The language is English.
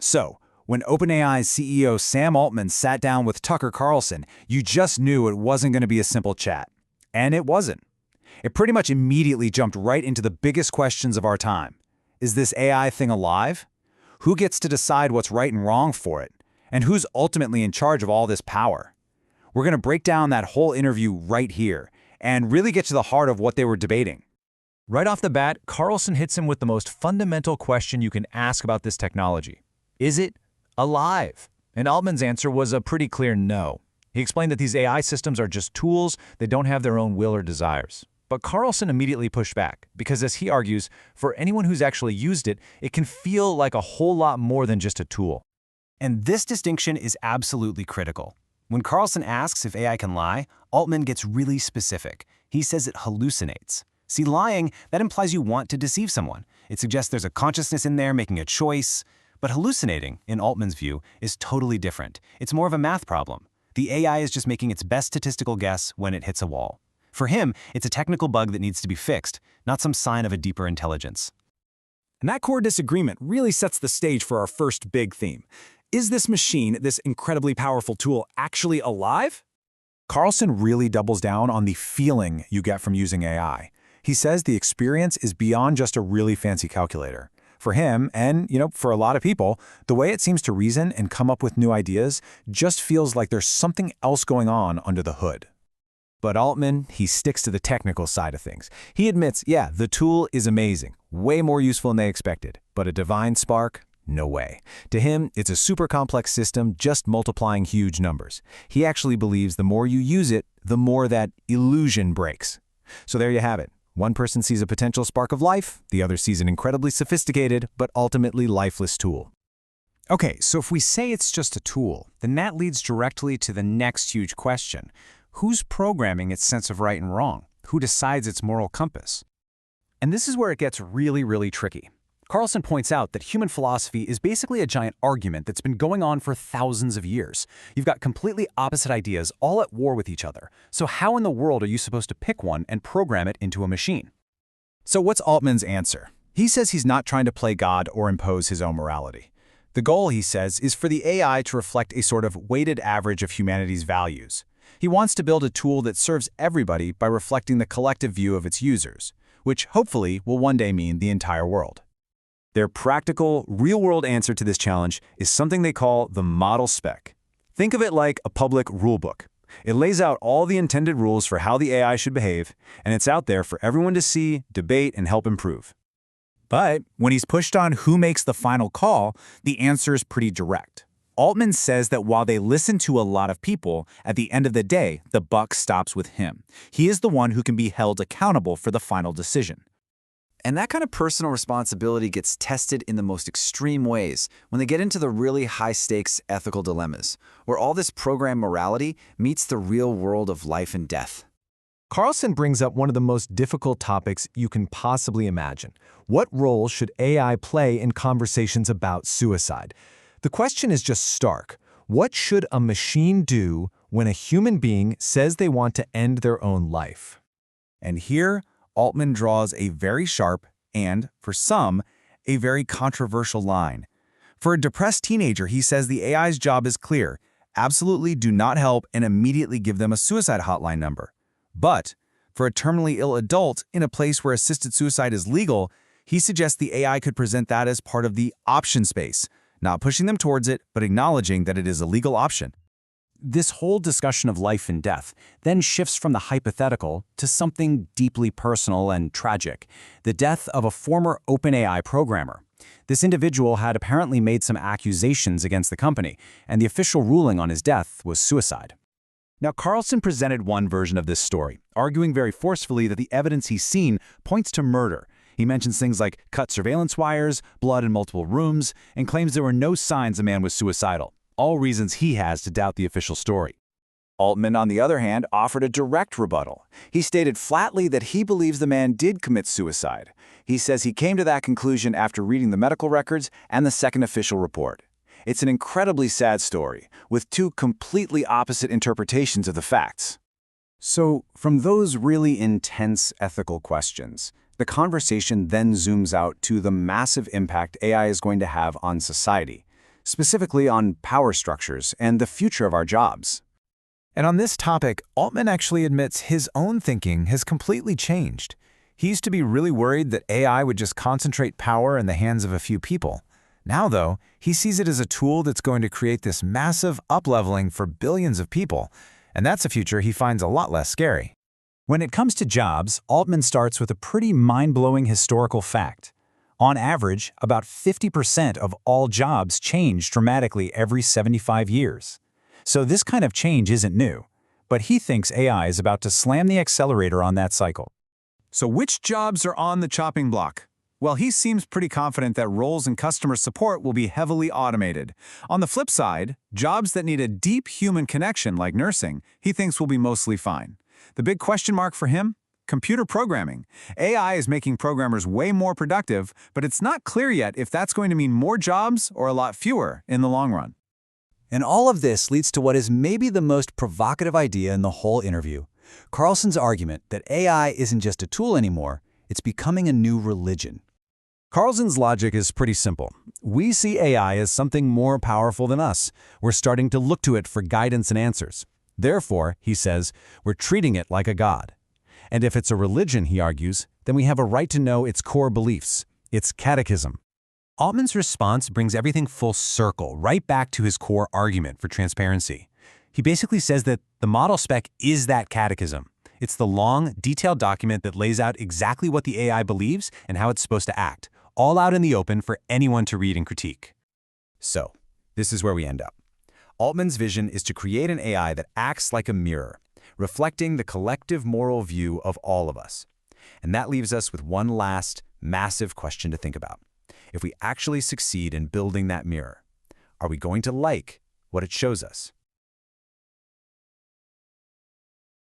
So, when OpenAI's CEO Sam Altman sat down with Tucker Carlson, you just knew it wasn't going to be a simple chat. And it wasn't. It pretty much immediately jumped right into the biggest questions of our time. Is this AI thing alive? Who gets to decide what's right and wrong for it? And who's ultimately in charge of all this power? We're going to break down that whole interview right here and really get to the heart of what they were debating. Right off the bat, Carlson hits him with the most fundamental question you can ask about this technology. Is it alive? And Altman's answer was a pretty clear no. He explained that these AI systems are just tools that don't have their own will or desires. But Carlson immediately pushed back, because as he argues, for anyone who's actually used it, it can feel like a whole lot more than just a tool. And this distinction is absolutely critical. When Carlson asks if AI can lie, Altman gets really specific. He says it hallucinates. See, lying, that implies you want to deceive someone. It suggests there's a consciousness in there making a choice. But hallucinating, in Altman's view, is totally different. It's more of a math problem. The AI is just making its best statistical guess when it hits a wall. For him, it's a technical bug that needs to be fixed, not some sign of a deeper intelligence. And that core disagreement really sets the stage for our first big theme. Is this machine, this incredibly powerful tool, actually alive? Carlson really doubles down on the feeling you get from using AI. He says the experience is beyond just a really fancy calculator. For him, and for a lot of people, the way it seems to reason and come up with new ideas just feels like there's something else going on under the hood. But Altman, he sticks to the technical side of things. He admits, yeah, the tool is amazing, way more useful than they expected, but a divine spark? No way. To him, it's a super complex system just multiplying huge numbers. He actually believes the more you use it, the more that illusion breaks. So there you have it. One person sees a potential spark of life, the other sees an incredibly sophisticated but ultimately lifeless tool. Okay, so if we say it's just a tool, then that leads directly to the next huge question. Who's programming its sense of right and wrong? Who decides its moral compass? And this is where it gets really, really tricky. Carlson points out that human philosophy is basically a giant argument that's been going on for thousands of years. You've got completely opposite ideas all at war with each other. So how in the world are you supposed to pick one and program it into a machine? So what's Altman's answer? He says he's not trying to play God or impose his own morality. The goal, he says, is for the AI to reflect a sort of weighted average of humanity's values. He wants to build a tool that serves everybody by reflecting the collective view of its users, which hopefully will one day mean the entire world. Their practical, real-world answer to this challenge is something they call the model spec. Think of it like a public rulebook. It lays out all the intended rules for how the AI should behave, and it's out there for everyone to see, debate, and help improve. But when he's pushed on who makes the final call, the answer is pretty direct. Altman says that while they listen to a lot of people, at the end of the day, the buck stops with him. He is the one who can be held accountable for the final decision. And that kind of personal responsibility gets tested in the most extreme ways when they get into the really high-stakes ethical dilemmas, where all this program morality meets the real world of life and death. Carlson brings up one of the most difficult topics you can possibly imagine. What role should AI play in conversations about suicide? The question is just stark. What should a machine do when a human being says they want to end their own life? And here, Altman draws a very sharp and, for some, a very controversial line. For a depressed teenager, he says the AI's job is clear. Absolutely do not help and immediately give them a suicide hotline number. But for a terminally ill adult in a place where assisted suicide is legal, he suggests the AI could present that as part of the option space, not pushing them towards it, but acknowledging that it is a legal option. This whole discussion of life and death then shifts from the hypothetical to something deeply personal and tragic, the death of a former OpenAI programmer. This individual had apparently made some accusations against the company, and the official ruling on his death was suicide. Now, Carlson presented one version of this story, arguing very forcefully that the evidence he's seen points to murder. He mentions things like cut surveillance wires, blood in multiple rooms, and claims there were no signs the man was suicidal. All reasons he has to doubt the official story. Altman, on the other hand, offered a direct rebuttal. He stated flatly that he believes the man did commit suicide. He says he came to that conclusion after reading the medical records and the second official report. It's an incredibly sad story, with two completely opposite interpretations of the facts. So, from those really intense ethical questions, the conversation then zooms out to the massive impact AI is going to have on society. specifically on power structures and the future of our jobs. And on this topic, Altman actually admits his own thinking has completely changed. He used to be really worried that AI would just concentrate power in the hands of a few people. Now, though, he sees it as a tool that's going to create this massive up-leveling for billions of people, and that's a future he finds a lot less scary. When it comes to jobs, Altman starts with a pretty mind-blowing historical fact. On average, about 50% of all jobs change dramatically every 75 years. So this kind of change isn't new, but he thinks AI is about to slam the accelerator on that cycle. So which jobs are on the chopping block? Well, he seems pretty confident that roles in customer support will be heavily automated. On the flip side, jobs that need a deep human connection like nursing, he thinks will be mostly fine. The big question mark for him? Computer programming. AI is making programmers way more productive, but it's not clear yet if that's going to mean more jobs or a lot fewer in the long run. And all of this leads to what is maybe the most provocative idea in the whole interview. Carlson's argument that AI isn't just a tool anymore, it's becoming a new religion. Carlson's logic is pretty simple. We see AI as something more powerful than us. We're starting to look to it for guidance and answers. Therefore, he says, we're treating it like a god. And if it's a religion, he argues, then we have a right to know its core beliefs, its catechism. Altman's response brings everything full circle, right back to his core argument for transparency. He basically says that the model spec is that catechism. It's the long, detailed document that lays out exactly what the AI believes and how it's supposed to act, all out in the open for anyone to read and critique. So, this is where we end up. Altman's vision is to create an AI that acts like a mirror, reflecting the collective moral view of all of us. And that leaves us with one last, massive question to think about. If we actually succeed in building that mirror, are we going to like what it shows us?